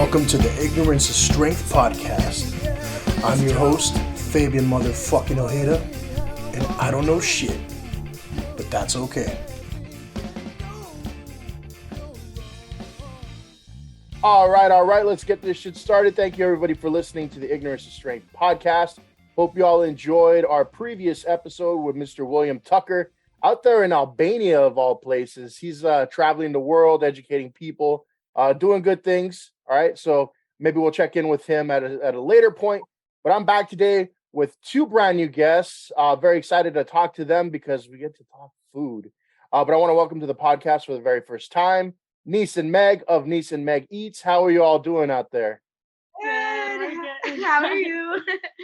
Welcome to the Ignorance is Strength podcast. I'm your host, Fabian motherfucking Ojeda, and I don't know shit, but that's okay. All right, let's get this shit started. Thank you everybody for listening to the Ignorance is Strength podcast. Hope you all enjoyed our previous episode with Mr. William Tucker out there in Albania, of all places. He's traveling the world, educating people, doing good things. All right, so maybe we'll check in with him at a later point. But I'm back today with two brand new guests. Very excited to talk to them because we get to talk food. But I want to welcome to the podcast for the very first time, Niss and Megg of Niss and Megg Eats. How are you all doing out there? Good. How are you?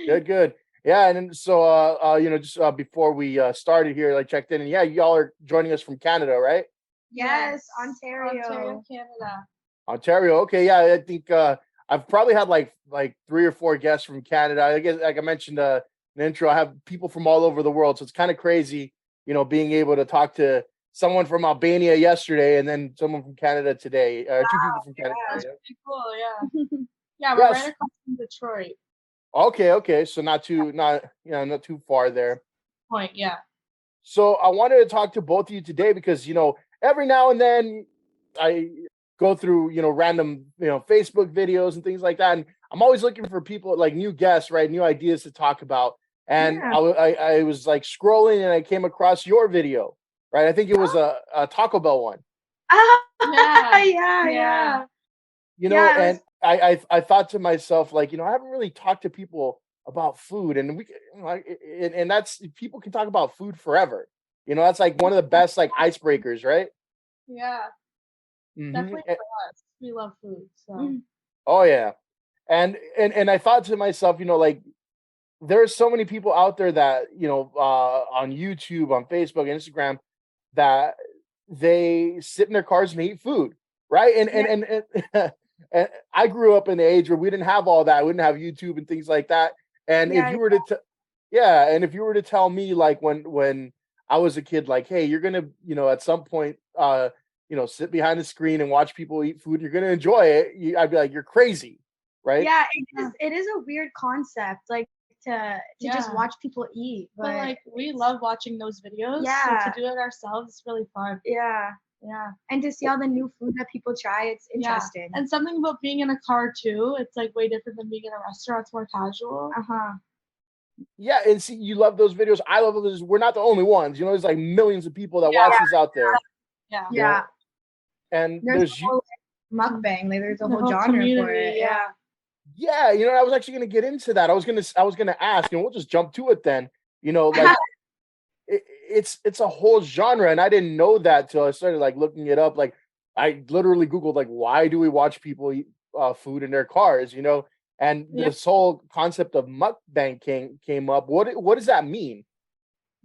Good. Yeah, and so just before we started here, I checked in, and yeah, y'all are joining us from Canada, right? Yes, Ontario, Canada. Ontario. Okay, yeah, I think I've probably had like 3 or 4 guests from Canada. I guess, like I mentioned in the intro, I have people from all over the world, so it's kind of crazy, being able to talk to someone from Albania yesterday and then someone from Canada today. 2 people from Canada. Yeah, that's pretty cool. Yeah, yeah, we're right across from Detroit. Okay, so not too far there. Yeah. So I wanted to talk to both of you today because every now and then I go through random Facebook videos and things like that, and I'm always looking for people, like new guests, right, new ideas to talk about. And I was like scrolling and I came across your video, right? I think it was a Taco Bell one. Yeah. And I thought to myself, like, I haven't really talked to people about food, and and that's, people can talk about food forever. That's like one of the best like icebreakers, right? Yeah. Definitely for us. We love food. So. Oh yeah. And I thought to myself, like, there are so many people out there that, on YouTube, on Facebook, Instagram, that they sit in their cars and eat food, right? And I grew up in the age where we didn't have all that. We didn't have YouTube and things like that. And if you were to tell me, like, when I was a kid, like, hey, you're gonna, at some point, sit behind the screen and watch people eat food, you're gonna enjoy it, I'd be like, you're crazy, right? Yeah, it is a weird concept, like, to just watch people eat. But like, we love watching those videos. Yeah. So to do it ourselves is really fun. Yeah. And to see all the new food that people try, it's interesting. And something about being in a car too, it's like way different than being in a restaurant. It's more casual. Yeah, and see, you love those videos. I love those. We're not the only ones. There's like millions of people that watch this out there. Yeah. And there's whole mukbang, like there's a whole genre for it. Yeah, I was actually gonna get into that. I was gonna ask, we'll just jump to it then. Like it's a whole genre, and I didn't know that till I started like looking it up. Like, I literally Googled, like, why do we watch people eat food in their cars? And this whole concept of mukbang came up. What does that mean?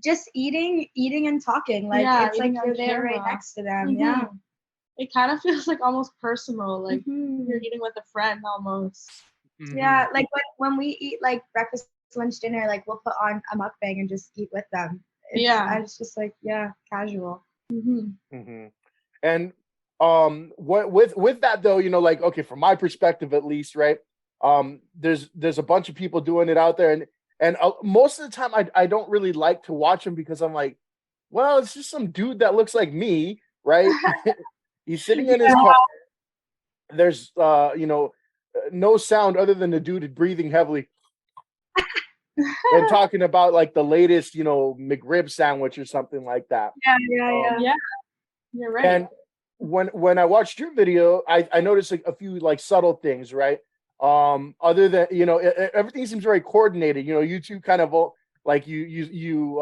Just eating and talking. Like, it's like you're there right next to them. Mm-hmm. Yeah. It kind of feels like almost personal, like you're eating with a friend almost. Mm-hmm. Yeah, like when we eat like breakfast, lunch, dinner, like we'll put on a mukbang and just eat with them. It's just like, casual. And with that though, like, okay, from my perspective at least, right? There's a bunch of people doing it out there, and most of the time I don't really like to watch them because I'm like, well, it's just some dude that looks like me, right? He's sitting in his car. There's no sound other than the dude breathing heavily and talking about like the latest, McRib sandwich or something like that. Yeah. You're right. And when I watched your video, I noticed like a few like subtle things, right? Other than everything seems very coordinated. You two kind of like you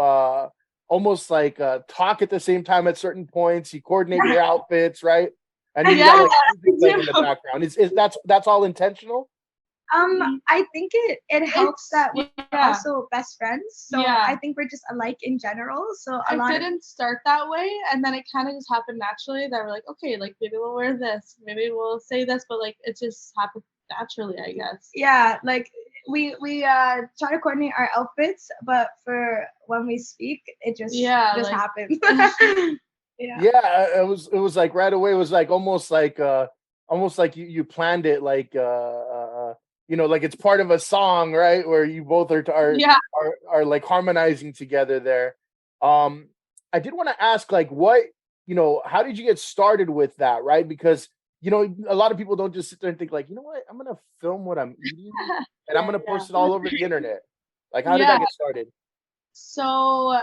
almost like talk at the same time at certain points. You coordinate your outfits, right? And you got like in the background. That's all intentional? I think it helps that we're also best friends. So I think we're just alike in general. So it didn't start that way, and then it kind of just happened naturally that we're like, okay, like maybe we'll wear this, maybe we'll say this, but like it just happened naturally, I guess. Yeah, like we try to coordinate our outfits, but for when we speak, it just happens. It was like right away. It was like almost like almost like you planned it, like like it's part of a song, right? Where you both are like harmonizing together there. Um, I did want to ask, like, what how did you get started with that, right? Because a lot of people don't just sit there and think like, you know what, I'm gonna film what I'm eating and I'm gonna post it all over the internet. Like, how did that get started? So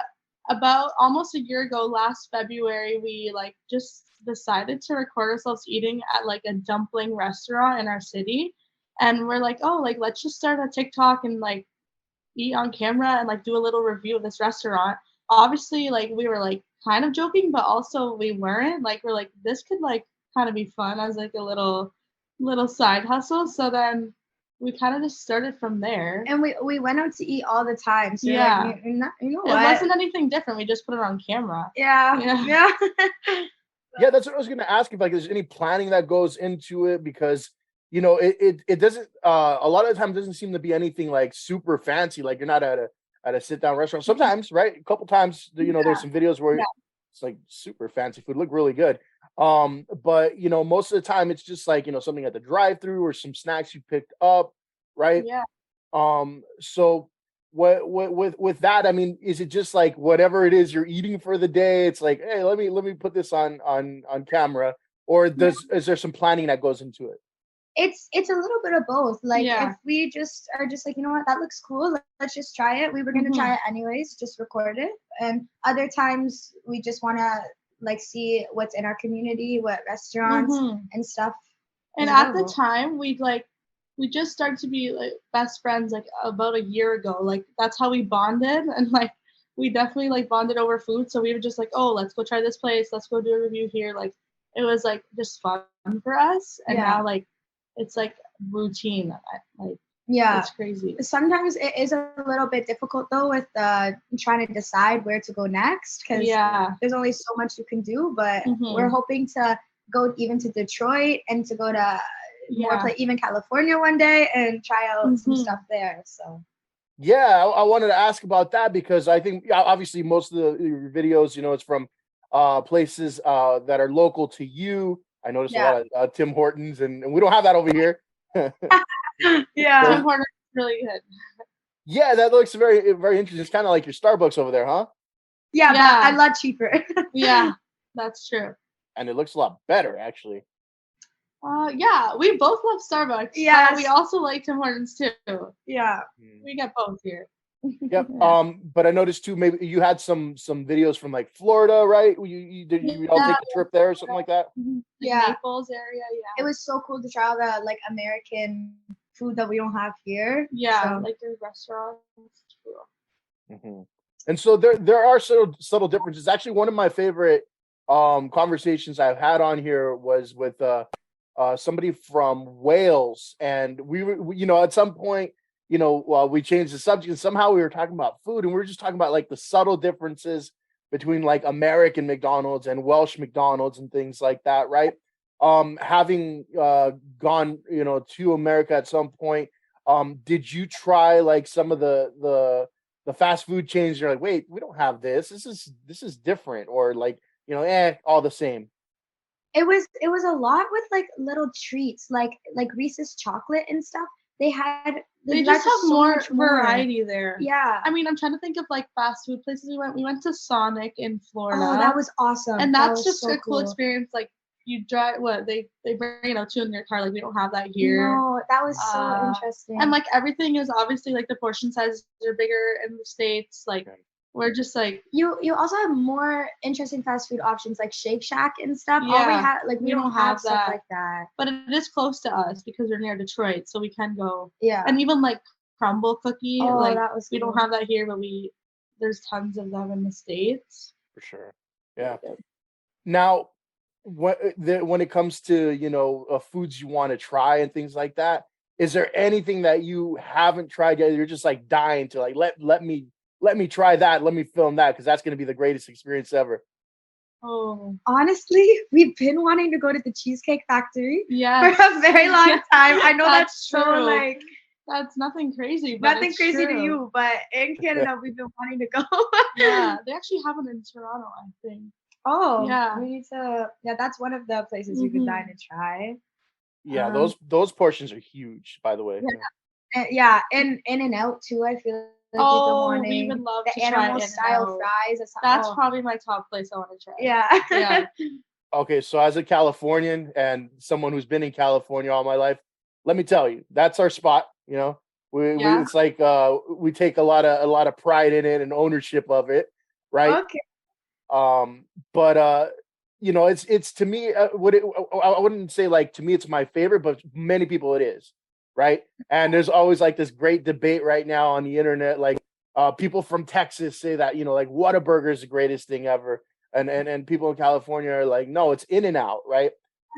about almost a year ago, last February, we like just decided to record ourselves eating at like a dumpling restaurant in our city. And we're like, oh, like let's just start a TikTok and like eat on camera and like do a little review of this restaurant. Obviously, like we were like kind of joking, but also we weren't. Like we're like, this could like kind of be fun as like a little side hustle. So then we kind of just started from there. And we went out to eat all the time. So yeah. like, you know what? It wasn't anything different. We just put it on camera. Yeah. Yeah, that's what I was gonna ask, if like there's any planning that goes into it, because it doesn't a lot of the time it doesn't seem to be anything like super fancy. Like, you're not at a sit down restaurant. Sometimes, right? A couple times, there's some videos where it's like super fancy food, look really good. But most of the time it's just like, something at the drive-through or some snacks you picked up, right? Yeah. So what with that, I mean, is it just like whatever it is you're eating for the day, it's like, hey, let me put this on camera, or is there some planning that goes into it? It's a little bit of both. Like, if we just are just like, you know what, that looks cool, let's just try it. We were gonna try it anyways, just record it. And other times we just wanna like see what's in our community, what restaurants and stuff. And at the time we just started to be like best friends like about a year ago. Like that's how we bonded, and like we definitely like bonded over food. So we were just like, oh, let's go try this place, let's go do a review here. Like it was like just fun for us. And now like it's like routine. Like it's crazy. Sometimes it is a little bit difficult though with trying to decide where to go next, because there's only so much you can do. But we're hoping to go even to Detroit and to go to even California one day and try out some stuff there. So I wanted to ask about that, because I think obviously most of the videos, it's from places that are local to you. I noticed a lot of Tim Hortons, and we don't have that over here. Tim Hortons is really good. Yeah, that looks very, very interesting. It's kind of like your Starbucks over there, huh? Yeah, but a lot cheaper. Yeah, that's true. And it looks a lot better, actually. We both love Starbucks. Yeah, we also like Tim Hortons too. Yeah, we get both here. Yep. But I noticed too, maybe you had some videos from like Florida, right? You all take a trip there or something like that? Naples area. It was so cool to try all the like American food that we don't have here. Like their restaurants. And so there are subtle differences. Actually, one of my favorite conversations I've had on here was with somebody from Wales, and we were, at some point, we changed the subject, and somehow we were talking about food, and we were just talking about like the subtle differences between like American McDonald's and Welsh McDonald's and things like that, right? Having gone, to America at some point, did you try like some of the fast food chains? You're like, wait, we don't have this. This is different, or like, all the same. It was a lot with like little treats, like Reese's chocolate and stuff. They just have more variety there. Yeah. I mean, I'm trying to think of like fast food places we went. We went to Sonic in Florida. Oh, that was awesome. And that's just a cool experience. Like you drive, they bring two in your car. Like we don't have that here. No, that was so interesting. And like everything is obviously like the portion sizes are bigger in the States. Like we're just like you also have more interesting fast food options like Shake Shack and stuff. All we have, like we don't have stuff like that. But it is close to us because we're near Detroit, so we can go. Yeah. And even like crumble cookie, like that was we don't have that here, but there's tons of them in the States. For sure. Yeah. Now, when it comes to foods you want to try and things like that, is there anything that you haven't tried yet? You're just like dying to like let me try that. Let me film that, because that's going to be the greatest experience ever. Oh, honestly, we've been wanting to go to the Cheesecake Factory for a very long time. I know that's so like that's nothing crazy. But nothing crazy to you, but in Canada, we've been wanting to go. Yeah, they actually have it in Toronto, I think. Oh, yeah. We need to. Yeah, that's one of the places we could dine and try. Yeah, those portions are huge, by the way. Yeah, and In-N-Out too. I feel like we would love the to try animal style fries. That's probably my top place I want to try. Yeah. Okay, so as a Californian and someone who's been in California all my life, let me tell you, that's our spot. You know, we it's like we take a lot of pride in it and ownership of it, right? Okay. But you know, it's to me, I wouldn't say like to me it's my favorite, but many people it is, right? And there's always like this great debate right now on the internet, like people from Texas say that, you know, like Whataburger is the greatest thing ever, and people in California are like, no, it's In-N-Out, right?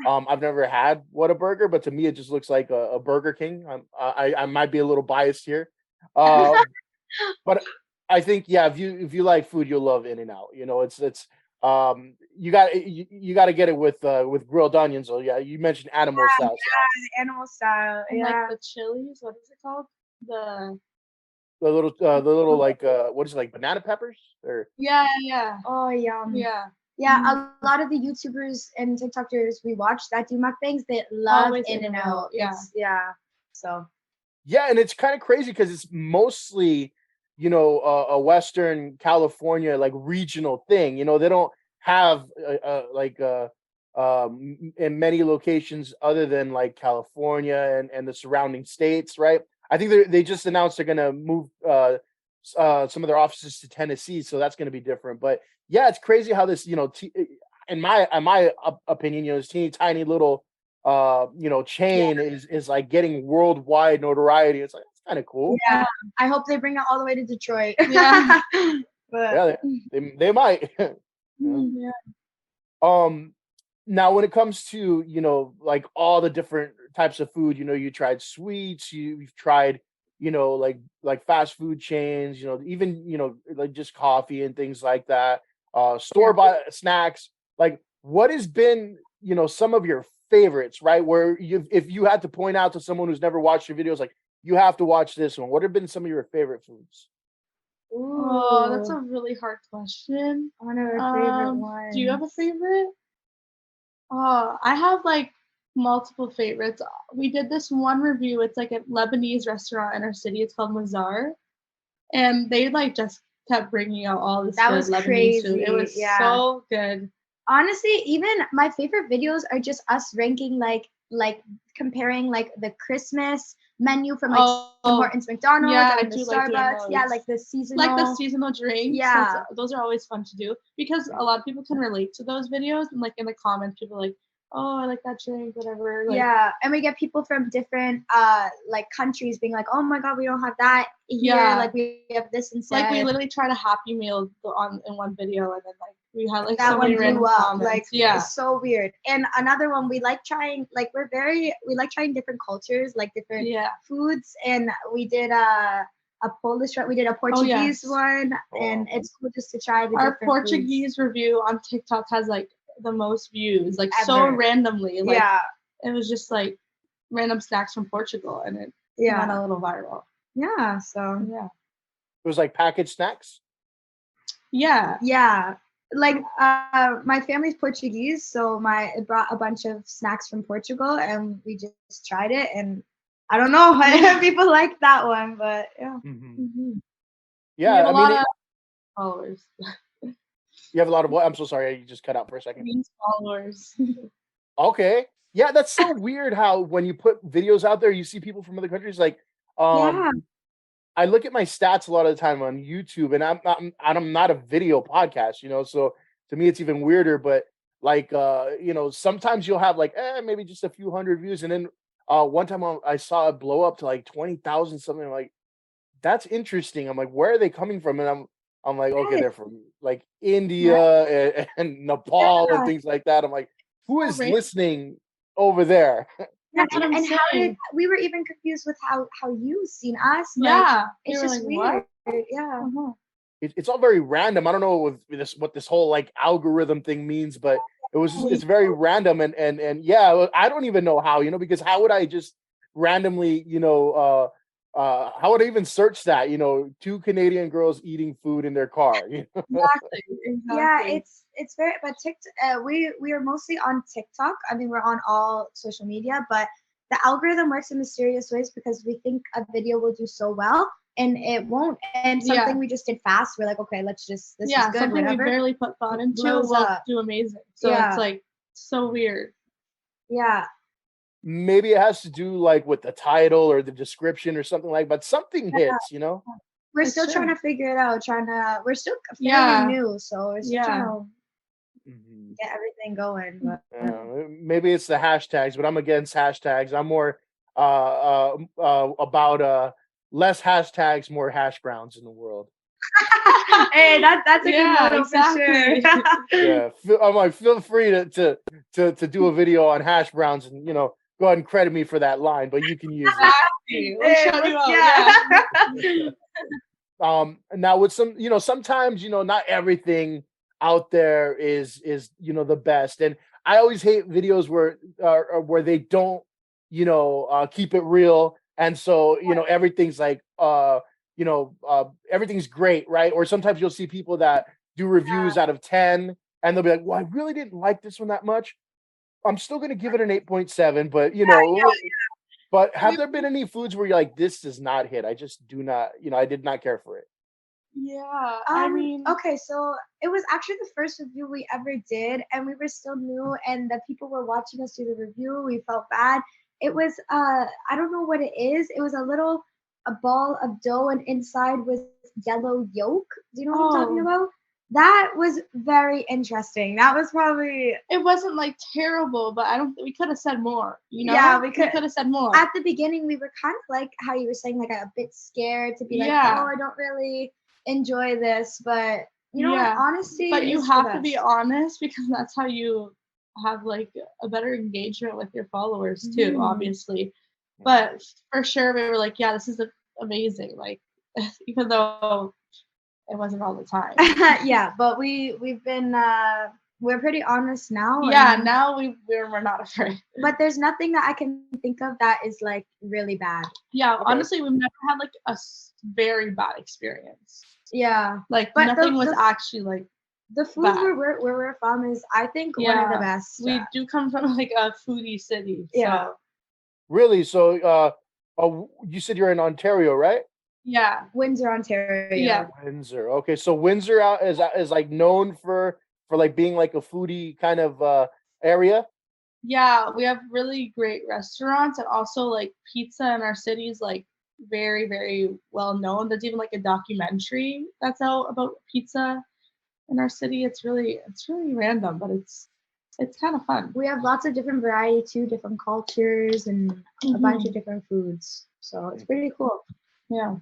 I've never had Whataburger, but to me it just looks like a Burger King. I might be a little biased here, but I think if you like food, you'll love In-N-Out. You know, it's you got to get it with grilled onions. So yeah, you mentioned animal style. Yeah, the animal style. And like the chilies, what is it called? The little like what is it, like banana peppers or yeah. Oh yum. Yeah, a lot of the YouTubers and TikTokers we watch that do mukbangs, they love In-N-Out. So yeah, and it's kind of crazy because it's mostly, you know, a Western California like regional thing. You know, they don't have in many locations other than like California and the surrounding states, right? I think they just announced they're gonna move some of their offices to Tennessee, so that's gonna be different. But yeah, it's crazy how this, you know, in my opinion, you know, this teeny tiny little you know, chain is like getting worldwide notoriety. It's like, it's kind of cool. Yeah, I hope they bring it all the way to Detroit. Yeah, but yeah, they might. Yeah. Now when it comes to, you know, like all the different types of food, you know, you tried sweets, you've tried, you know, like fast food chains, you know, even, you know, like just coffee and things like that, store-bought snacks. Like, what has been, you know, some of your favorites, right? Where if you had to point out to someone who's never watched your videos, like, you have to watch this one. What have been some of your favorite foods? Oh, that's a really hard question. One of our favorite ones. Do you have a favorite? Oh, I have like multiple favorites. We did this one review. It's like a Lebanese restaurant in our city. It's called Mazar, and they like just kept bringing out all this Lebanese crazy. food. It was so good. Honestly, even my favorite videos are just us ranking like comparing like the Christmas menu from like Tim Hortons, McDonald's, and the Starbucks. Like the seasonal drinks. Yeah, those are always fun to do because a lot of people can relate to those videos, and like in the comments, people are like, oh, I like that drink, whatever. Like, yeah, and we get people from different like countries being like, oh my god, we don't have that here. Like we have this instead. Like we literally tried a Happy Meal in one video, and then like we had like that so one many random blew up. comments. Like it's so weird. And another one, we like trying like we like trying different cultures, like different foods. And we did a Polish one, we did a Portuguese one, and it's cool just to try the our Portuguese review on TikTok has like the most views, like so randomly. Like it was just like random snacks from Portugal, and it went a little viral. Yeah, so it was like packaged snacks. Yeah. Like my family's Portuguese, so it brought a bunch of snacks from Portugal, and we just tried it, and I don't know if people like that one, but yeah. Yeah, I mean, lot of followers. You have a lot of what? I'm so sorry, you just cut out for a second. Followers. Okay. Yeah, that's so weird how when you put videos out there, you see people from other countries. Like, I look at my stats a lot of the time on YouTube, and I'm not a video podcast, you know. So to me, it's even weirder. But like, you know, sometimes you'll have like maybe just a few hundred views, and then one time I saw it blow up to like 20,000 something. I'm like, that's interesting. I'm like, where are they coming from? And I'm like, okay, they're from like India and Nepal and things like that. I'm like, who is listening over there? And how we were even confused with how you seen us. Like, it's just like, weird. What? Yeah. It's all very random. I don't know what this whole like algorithm thing means, but it's very random and yeah, I don't even know how, you know, because how would I just randomly, you know, how would I even search that? You know, two Canadian girls eating food in their car. You know? Exactly. Yeah, it's very, but TikTok, we are mostly on TikTok. I mean, we're on all social media, but the algorithm works in mysterious ways because we think a video will do so well and it won't. And something we just did fast, we're like, okay, let's just, this is good, something whatever. we barely put thought into will do amazing. So it's like so weird. Yeah. Maybe it has to do like with the title or the description or something like, but something hits, you know? We're still trying to figure it out, we're still fairly new, so we're still trying to get everything going. But maybe it's the hashtags, but I'm against hashtags. I'm more about less hashtags, more hash browns in the world. Hey, that's a good motto for sure. Yeah, I'm like, feel free to do a video on hash browns and, you know, go ahead and credit me for that line, but you can use it. We'll shout you out. Now with some, you know, sometimes, you know, not everything out there is you know, the best, and I always hate videos where they don't, you know, keep it real, and so, you know, everything's like you know, everything's great, right? Or sometimes you'll see people that do reviews out of 10 and they'll be like, well, I really didn't like this one that much. I'm still going to give it an 8.7, but you know, but have there been any foods where you're like, this does not hit? I just do not, you know, I did not care for it. Yeah, I mean, okay, so it was actually the first review we ever did, and we were still new, and the people were watching us do the review. We felt bad. It was I don't know what it is. It was a ball of dough, and inside was yellow yolk. Do you know what I'm talking about? That was very interesting. That was probably. It wasn't like terrible, but we could have said more. You know? Yeah, we could have said more. At the beginning, we were kind of like how you were saying, like a bit scared to be like, oh, I don't really enjoy this, but you know what? Honesty. But you have to be honest because that's how you have like a better engagement with your followers too, obviously. But for sure, we were like, yeah, this is amazing. Like, even though it wasn't all the time. Yeah, but we've been we're pretty honest now. Yeah, now we're not afraid. But there's nothing that I can think of that is like really bad. Yeah, honestly, we've never had like a very bad experience. Yeah, like but nothing was actually like the food where we're from is, I think, one of the best. We do come from like a foodie city. Yeah. So. Really? So you said you're in Ontario, right? Yeah, Windsor, Ontario. Yeah, Windsor. Okay, so Windsor is like known for like being like a foodie kind of area. Yeah, we have really great restaurants, and also like pizza in our city is like very, very well known. There's even like a documentary that's out about pizza in our city. It's really random, but it's kind of fun. We have lots of different variety too, different cultures, and a bunch of different foods. So it's pretty cool. Yeah.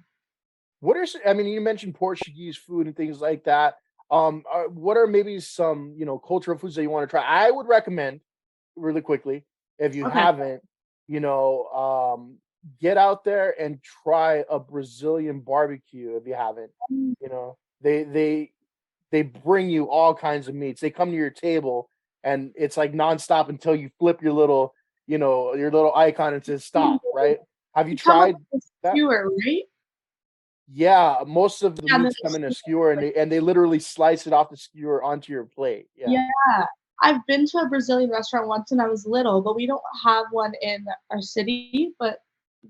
I mean, you mentioned Portuguese food and things like that. What are maybe some, you know, cultural foods that you want to try? I would recommend really quickly, if you haven't, you know, get out there and try a Brazilian barbecue if you haven't. You know, they bring you all kinds of meats. They come to your table and it's like nonstop until you flip your little, you know, your little icon and says stop, right? Have you tried that? Skewer, right? Yeah, most of the meats come in a skewer, and they literally slice it off the skewer onto your plate. Yeah. I've been to a Brazilian restaurant once when I was little, but we don't have one in our city, but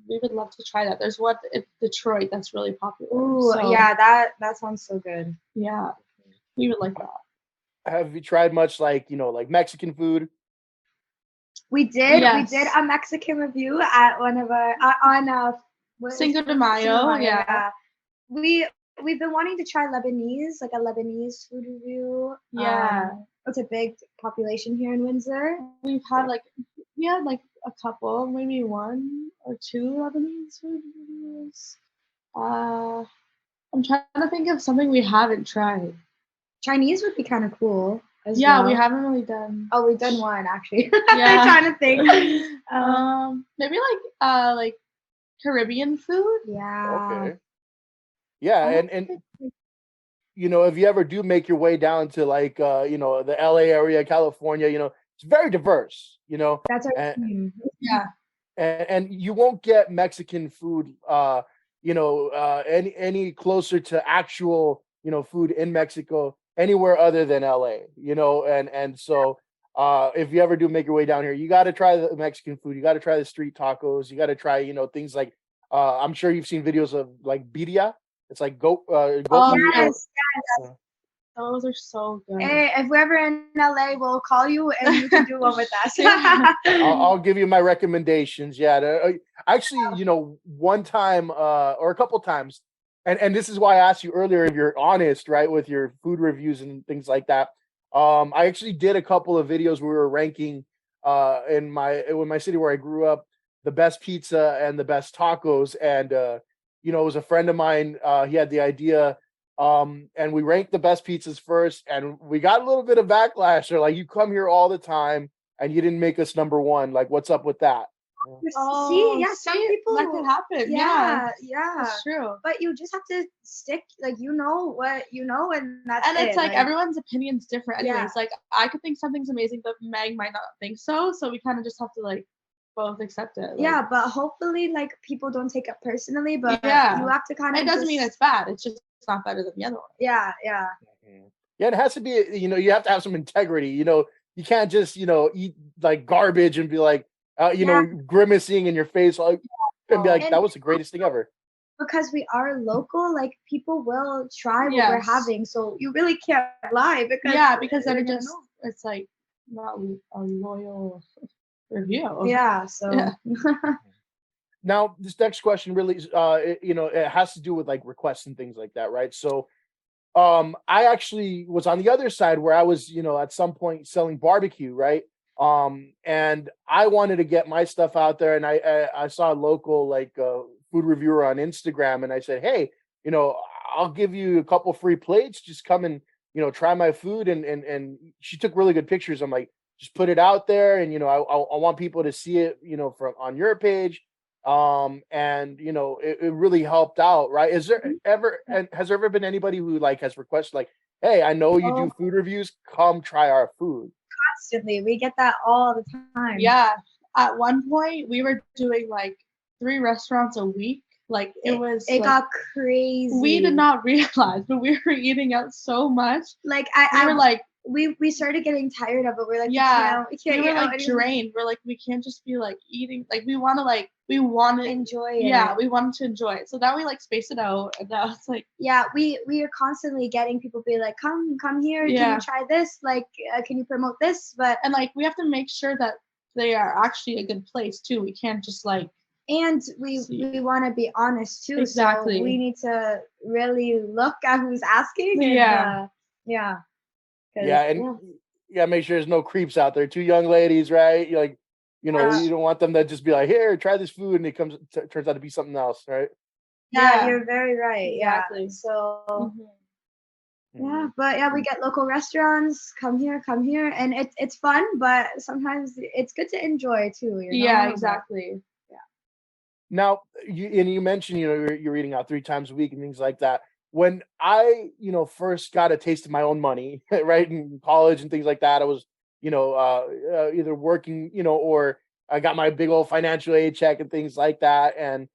we would love to try that. There's one in Detroit that's really popular. Ooh, yeah, that sounds so good. Yeah, we would like that. Have you tried much like, you know, like Mexican food? We did. Yes. We did a Mexican review at one of our on Cinco de Mayo. Yeah. We've been wanting to try Lebanese, like a Lebanese food review. Yeah. It's a big population here in Windsor. We had like a couple, maybe one or two Lebanese food reviews. I'm trying to think of something we haven't tried. Chinese would be kind of cool. We haven't really done. Oh, we've done one actually. Yeah. I'm trying to think. Maybe like Caribbean food. Yeah. Okay. Yeah, and you know, if you ever do make your way down to like you know, the LA area, California, you know, it's very diverse, you know. That's our team. Yeah. And you won't get Mexican food any closer to actual, food in Mexico anywhere other than LA, and so if you ever do make your way down here, you got to try the Mexican food. You got to try the street tacos. You got to try, things like I'm sure you've seen videos of like birria. It's like goat meat. Yes, Uh, those are so good. Hey, if we're ever in LA, we'll call you and you can do one with us. I'll give you my recommendations. Yeah, actually, one time or a couple times, and this is why I asked you earlier if you're honest, right, with your food reviews and things like that. I actually did a couple of videos where we were ranking in my city where I grew up, the best pizza and the best tacos, and it was a friend of mine. He had the idea. And we ranked the best pizzas first, and we got a little bit of backlash. They're like, you come here all the time and you didn't make us number one. Like, what's up with that? Some people that could happen. Yeah, that's true. But you just have to stick, like, what and that's and it's it. like everyone's opinion's different anyways. Yeah. Like, I could think something's amazing, but Meg might not think so we kind of just have to like both accept it. Like, but hopefully like people don't take it personally, but you have to kind of, it doesn't mean it's bad, it's just not better than the other one. Yeah. It has to be, you have to have some integrity. You can't just eat like garbage and be like grimacing in your face and be like, that was the greatest thing ever. Because we are local, like people will try what we're having, so you really can't lie because then it's like not a loyal review. So Now, this next question really, it has to do with like requests and things like that, right? So, I actually was on the other side where I was, at some point selling barbecue, right? And I wanted to get my stuff out there, and I saw a local like food reviewer on Instagram, and I said, hey, I'll give you a couple free plates. Just come and try my food, and she took really good pictures. I'm like, just put it out there, and I want people to see it, from on your page. And it really helped out, right? Has there ever been anybody who like has requested like, hey, I know you do food reviews, come try our food? Constantly, we get that all the time. At one point we were doing like 3 restaurants a week. Like it got crazy. We did not realize, but we were eating out so much. Like we were like, we started getting tired of it. We're like, we were like drained. We're like, we can't just be like eating. Like we want to enjoy it. Yeah, we wanted to enjoy it. So now we like space it out, and now it's like we are constantly getting people be like, come here. Can you try this? Like, can you promote this? And like we have to make sure that they are actually a good place too. We can't just like. And we want to be honest too. Exactly. So we need to really look at who's asking. And make sure there's no creeps out there. 2 young ladies, right? You're like, you don't want them to just be like, here, try this food, and it turns out to be something else, right? Yeah, you're very right. Exactly. Yeah. So but we get local restaurants. Come here, and it's fun, but sometimes it's good to enjoy too. Yeah, exactly. Now, you mentioned you're eating out 3 times a week and things like that. When I first got a taste of my own money, right, in college and things like that, I was either working or I got my big old financial aid check and things like that. And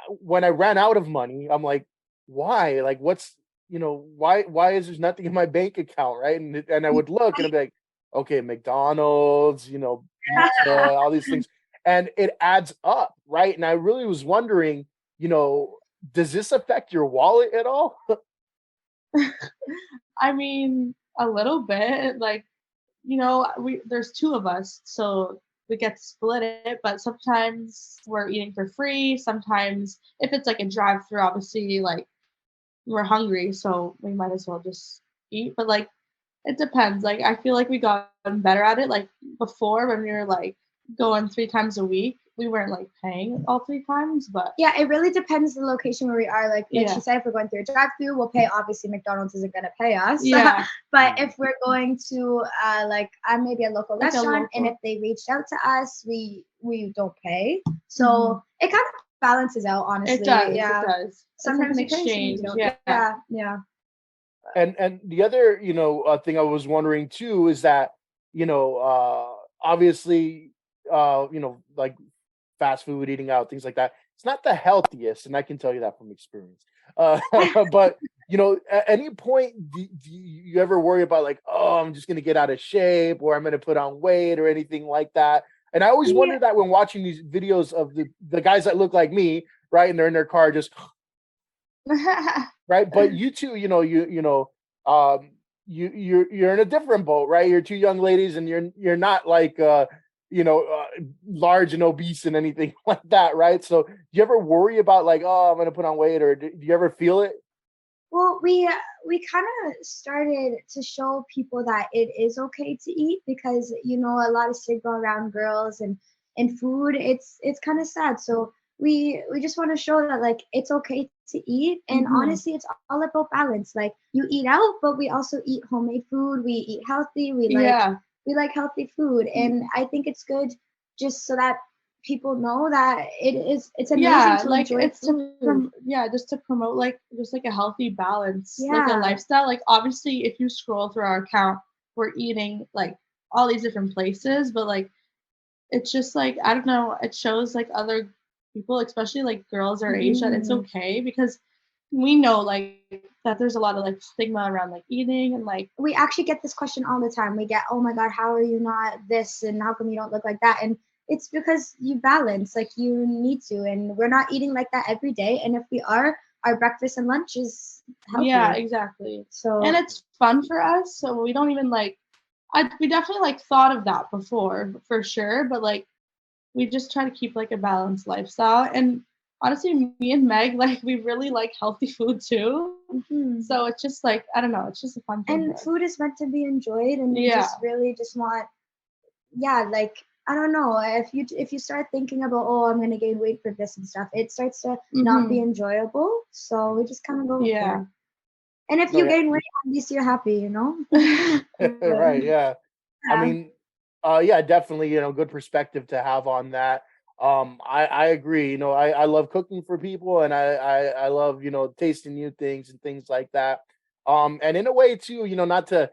when I ran out of money, I'm like, why? Like, what's why is there nothing in my bank account, right? And I would look and I'd be like, okay, McDonald's, pizza, all these things. And it adds up, right? And I really was wondering, does this affect your wallet at all? I mean, a little bit. Like, there's 2 of us, so we get to split it. But sometimes we're eating for free. Sometimes, if it's like a drive-through, obviously, like we're hungry, so we might as well just eat. But like, it depends. Like, I feel like we gotten better at it. Like before, when we were like going 3 times a week, we weren't like paying all 3 times, but it really depends the location where we are. Like she said, if we're going through a drive-through, we'll pay. Obviously McDonald's isn't going to pay us, but if we're going to maybe a local restaurant, and if they reached out to us, we don't pay, so it kind of balances out, honestly. It does. Sometimes like an exchange. And the other thing I was wondering too is that obviously like fast food, eating out, things like that. It's not the healthiest, and I can tell you that from experience. But at any point, do you ever worry about like, oh, I'm just gonna get out of shape, or I'm gonna put on weight, or anything like that? And I always Yeah. wonder that when watching these videos of the guys that look like me, right, and they're in their car just right. But you two, you're in a different boat, right? You're two young ladies, and you're not like large and obese and anything like that, right? So do you ever worry about like, oh, I'm gonna put on weight, or do you ever feel it? Well, we kind of started to show people that it is okay to eat because a lot of stigma around girls and food. It's kind of sad. So we just want to show that like it's okay to eat, and honestly, it's all about balance. Like you eat out, but we also eat homemade food. We eat healthy. We like healthy food, and I think it's good just so that people know that it's amazing to like enjoy it's food. just to promote like just like a healthy balance, like a Yeah. lifestyle. Like obviously if you scroll through our account, we're eating like all these different places, but like it's just like I don't know, it shows like other people, especially like girls our age, that it's okay, because we know like that there's a lot of like stigma around like eating, and like We actually get this question all the time. We get, oh my God, how are you not this? And how come you don't look like that? And it's because you balance, like you need to. And we're not eating like that every day. And if we are, our breakfast and lunch is healthy. yeah, exactly. So And it's fun for us, so we don't even like we definitely like thought of that before for sure, but like we just try to keep like a balanced lifestyle. And honestly, me and Meg, like we really like healthy food too. So it's just like I don't know, it's just a fun thing. And food is meant to be enjoyed, and we just really just want, like I don't know, if you start thinking about, oh, I'm gonna gain weight for this and stuff, it starts to not be enjoyable. So we just kind of go with it. And if you gain weight, at least you're happy, Right. Yeah. I mean, yeah, definitely, good perspective to have on that. I agree. I love cooking for people, and I love, tasting new things and things like that. And in a way too, not to,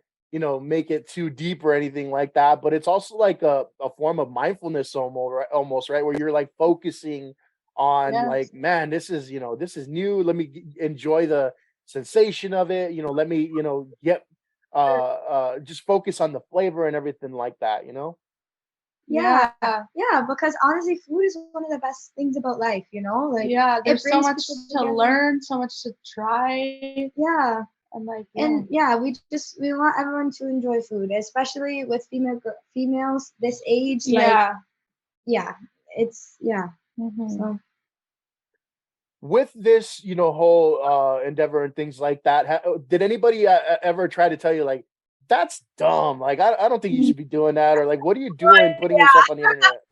make it too deep or anything like that, but it's also like a form of mindfulness almost, right? Where you're like focusing on like, man, this is new. Let me enjoy the sensation of it. Let me, get just focus on the flavor and everything like that. Yeah, because honestly, food is one of the best things about life, like there's so much to learn, so much to try. Yeah. And like and we want everyone to enjoy food, especially with females this age. So with this, whole endeavor and things like that, did anybody ever try to tell you like, that's dumb, like I don't think you should be doing that, or like, what are you doing putting yourself on the internet?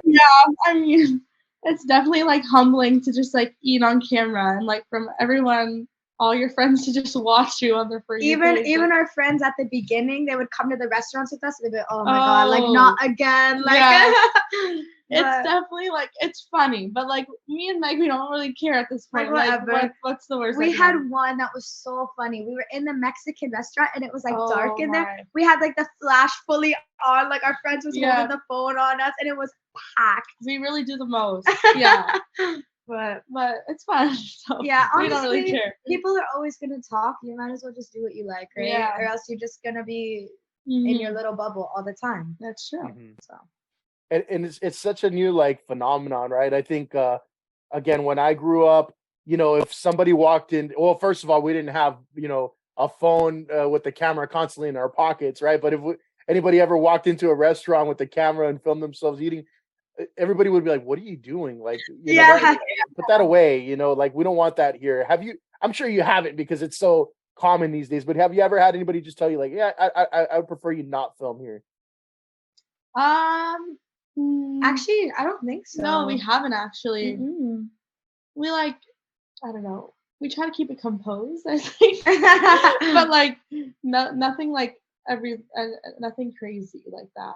I mean, it's definitely like humbling to just like eat on camera, and like from everyone, all your friends, to just watch you on their For You page. Even our friends at the beginning, they would come to the restaurants with us and they'd be, oh my God, like not again, like it's definitely like it's funny, but like me and Meg, we don't really care at this point. Like what's the worst? We had one that was so funny. We were in the Mexican restaurant and it was like dark in there. We had like the flash fully on, like our friends was holding the phone on us, and it was packed. We really do the most. Yeah. But it's fun. So yeah, honestly, we don't really care. People are always gonna talk. You might as well just do what you like, right? Yeah. Or else you're just gonna be in your little bubble all the time. That's true. So. And it's such a new like phenomenon, right? I think again, when I grew up, if somebody walked in, well, first of all, we didn't have a phone with the camera constantly in our pockets, right? But if anybody ever walked into a restaurant with the camera and filmed themselves eating, everybody would be like, what are you doing? Like, put that away, like we don't want that here. I'm sure you haven't, because it's so common these days, but have you ever had anybody just tell you like, yeah, I would prefer you not film here? Actually, I don't think so. No, we haven't actually. We like, I don't know, we try to keep it composed, I think. But like nothing like nothing crazy like that.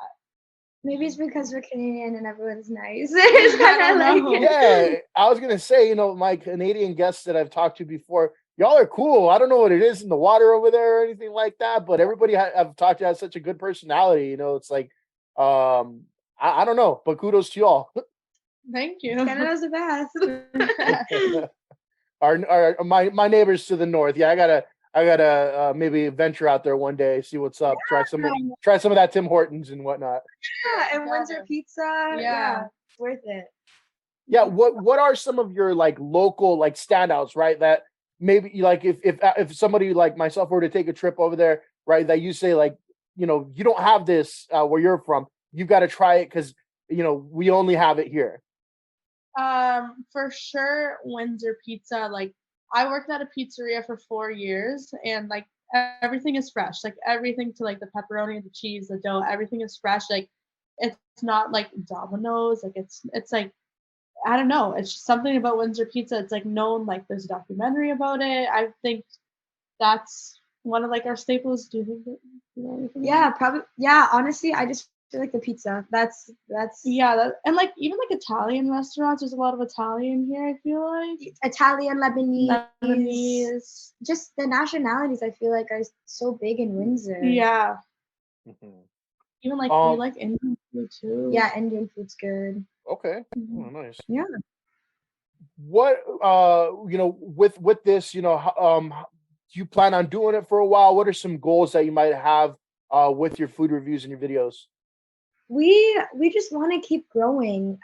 Maybe it's because we're Canadian and everyone's nice. It's kind of like yeah. I was gonna say, my Canadian guests that I've talked to before, y'all are cool. I don't know what it is in the water over there or anything like that, but everybody I've talked to has such a good personality. It's like, I don't know, but kudos to y'all. Thank you. Canada's the best. My neighbors to the north. Yeah, I gotta maybe venture out there one day, see what's up. Try some of that Tim Hortons and whatnot. Yeah, and Windsor pizza. Yeah, it's worth it. Yeah, what are some of your like local like standouts, right? That maybe like if somebody like myself were to take a trip over there, right? That you say like, you know, you don't have this where you're from. You've got to try it because you know we only have it here. For sure, Windsor pizza. Like, I worked at a pizzeria for 4 years, and like everything is fresh. Like everything to like the pepperoni, the cheese, the dough, everything is fresh. Like it's not like Domino's. Like it's like I don't know. It's just something about Windsor pizza. It's like known. Like there's a documentary about it. I think that's one of like our staples. Do you think that? You know anything? Yeah, probably. Yeah, honestly, I just feel like the pizza. That's yeah, and like even like Italian restaurants. There's a lot of Italian here. I feel like Italian, Lebanese. Just the nationalities. I feel like are so big in Windsor. Yeah. Even like we like Indian food too. Yeah, Indian food's good. Okay. Oh, nice. Yeah. What you know with this, you know, do you plan on doing it for a while? What are some goals that you might have with your food reviews and your videos? We just want to keep growing.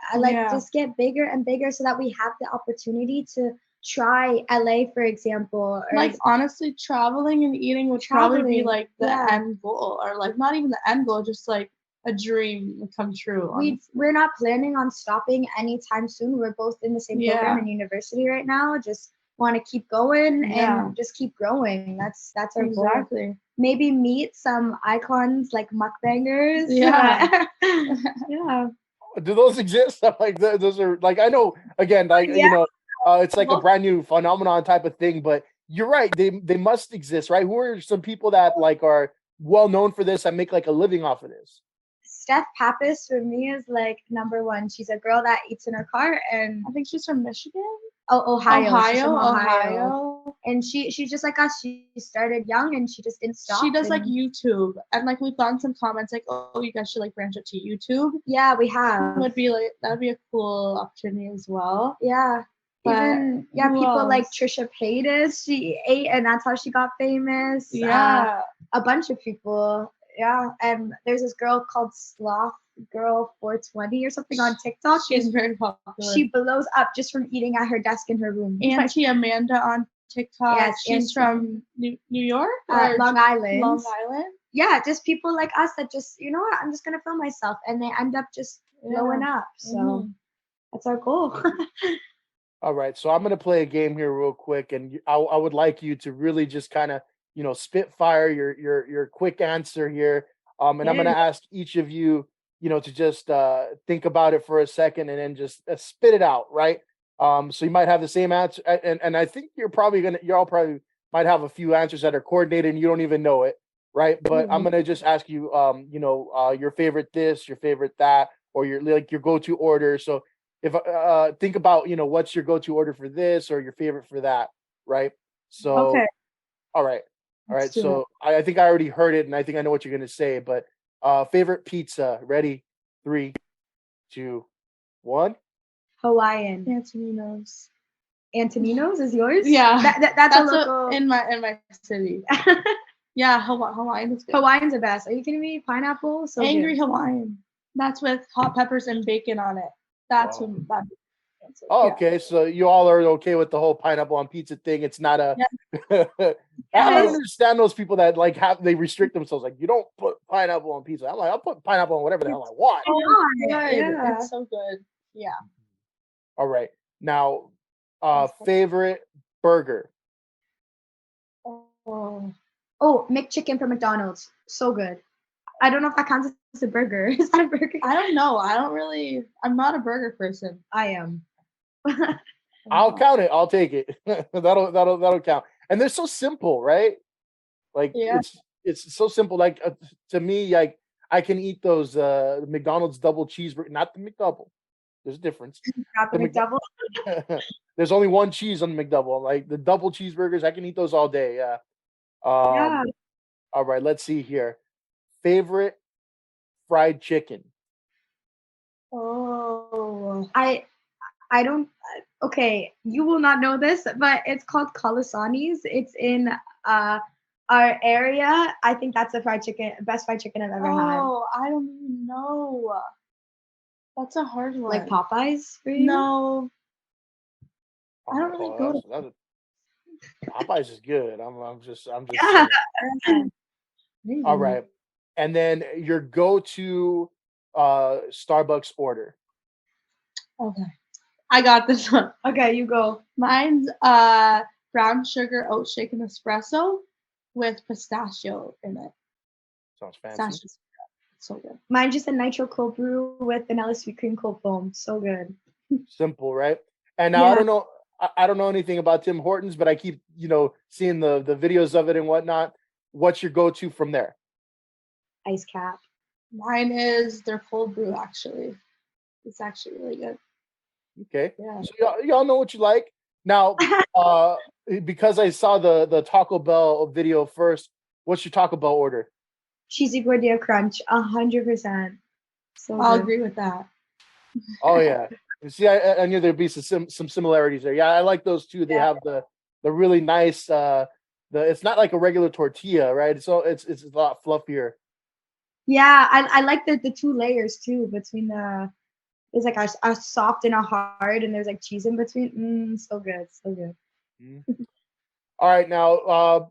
Just get bigger and bigger so that we have the opportunity to try LA, for example. Or like honestly, traveling and eating would probably be like the end goal, or like not even the end goal, just like a dream come true. We're not planning on stopping anytime soon. We're both in the same program in university right now. Just want to keep going and just keep growing. That's our goal. Maybe meet some icons like mukbangers. Yeah. Yeah. Do those exist? Like those are like, I know again, like you know, it's like a brand new phenomenon type of thing, but you're right, they must exist, right? Who are some people that like are well known for this and make like a living off of this? Steph Pappas for me is like number one. She's a girl that eats in her car, and I think she's from Michigan. Oh, Ohio. She's from Ohio. And she's just like us. She started young and she just didn't stop. She does like YouTube, and like we've gotten some comments like, "Oh, you guys should like branch out to YouTube." Yeah, we have. That would be a cool opportunity as well. Yeah. Even people like Trisha Paytas, she ate and that's how she got famous. Yeah. A bunch of people. Yeah. And there's this girl called Sloth Girl 420 or something on TikTok. She's very popular. She blows up just from eating at her desk in her room. Auntie Amanda on TikTok. Yes, she's from New York or Long Island. Long Island. Yeah, just people like us that just, you know what, I'm just gonna film myself, and they end up just blowing up. So that's our goal. All right, so I'm gonna play a game here real quick, and I would like you to really just kind of, you know, spitfire your quick answer here. And I'm gonna ask each of you, you know, to just think about it for a second and then just spit it out, right? So you might have the same answer, and I think y'all probably might have a few answers that are coordinated and you don't even know it, right? But I'm gonna just ask you, you know, your favorite this, your favorite that, or your go-to order. So if think about, you know, what's your go-to order for this or your favorite for that, right? So all right. So I think I already heard it and I think I know what you're gonna say, but favorite pizza. Ready? 3, 2, 1. Hawaiian. Antonino's is yours? Yeah. That's a local in my city. Yeah, Hawaiian is good. Hawaiian's the best. Are you kidding me? Pineapple? So Angry good. Hawaiian. That's with hot peppers and bacon on it. That's what that. Oh, okay. So you all are okay with the whole pineapple on pizza thing. It's not a I don't understand those people that like they restrict themselves. Like, you don't put pineapple on pizza. I'm like, I'll put pineapple on whatever the hell I want. Yeah. It's so good. Yeah. All right. Now, favorite burger. Oh, McChicken from McDonald's. So good. I don't know if that counts as a burger. Is that a burger? I don't know. I'm not a burger person. I am. I'll count it. I'll take it. that'll count. And they're so simple, right? Like it's so simple. Like to me, like I can eat those McDonald's double cheeseburger, not the McDouble. There's a difference. Not the McDouble. There's only one cheese on the McDouble. Like the double cheeseburgers, I can eat those all day. Yeah. All right, let's see here. Favorite fried chicken. Oh, I don't. Okay, you will not know this, but it's called Colasani's. It's in our area. I think that's the best fried chicken I've ever had. Oh, I don't even know. That's a hard one. Like Popeyes for you? No. I don't really go to Popeyes is good. I'm just Yeah. All right. And then your go-to Starbucks order. Okay. I got this one. Okay, you go. Mine's brown sugar oat shake and espresso with pistachio in it. Sounds fancy. So good. Mine just a nitro cold brew with vanilla sweet cream cold foam. So good. Simple, right? And now I don't know anything about Tim Hortons, but I keep, seeing the videos of it and whatnot. What's your go-to from there? Ice cap. Mine is their cold brew, actually. It's actually really good. Okay. Yeah. So y'all know what you like. Now, because I saw the Taco Bell video first, what's your Taco Bell order? Cheesy gordita crunch, 100%. So I'll good. agree with that. Oh yeah. See, I knew there'd be some similarities there. Yeah, I like those too. They have the really nice it's not like a regular tortilla, right? So it's a lot fluffier. Yeah, I like the two layers too between there's like a soft and a hard, and there's like cheese in between. So good, so good. All right, now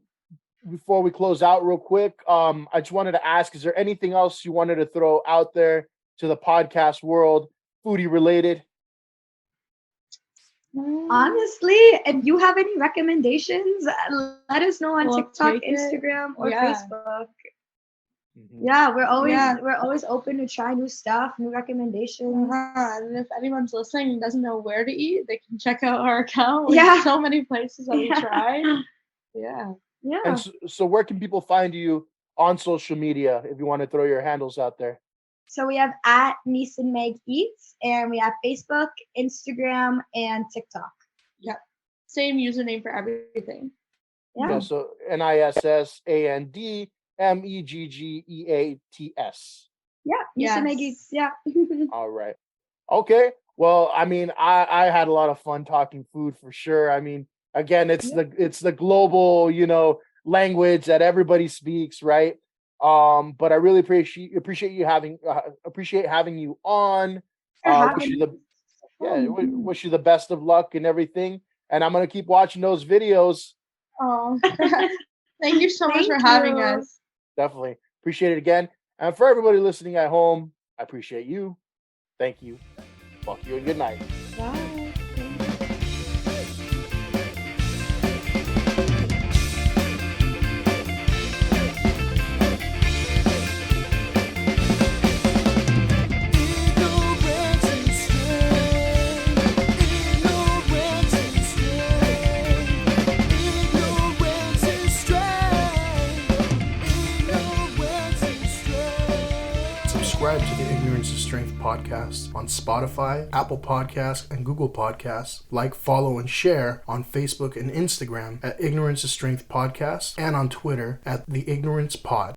before we close out real quick, I just wanted to ask, is there anything else you wanted to throw out there to the podcast world, foodie related? Honestly, if you have any recommendations, let us know on TikTok, Instagram, or Facebook. Yeah, we're always open to try new stuff, new recommendations. And if anyone's listening and doesn't know where to eat, they can check out our account. We have so many places that we tried. Yeah. And so where can people find you on social media if you want to throw your handles out there? So we have at Niss and Megg Eats, and we have Facebook, Instagram, and TikTok. Yep. Same username for everything. Yeah. So NISSANDMEGGEATS. Yeah. Niss and Megg Eats. Yeah. All right. Okay. Well, I mean, I had a lot of fun talking food for sure. I mean, again, it's the global, language that everybody speaks, right? But I really appreciate you having you on. Wish you the best of luck and everything. And I'm gonna keep watching those videos. Oh, thank you so much for having us. Definitely appreciate it again. And for everybody listening at home, I appreciate you. Thank you. Fuck you and good night. Bye. Subscribe to the Ignorance is Strength podcast on Spotify, Apple Podcasts, and Google Podcasts. Like, follow, and share on Facebook and Instagram at Ignorance is Strength Podcast, and on Twitter at The Ignorance Pod.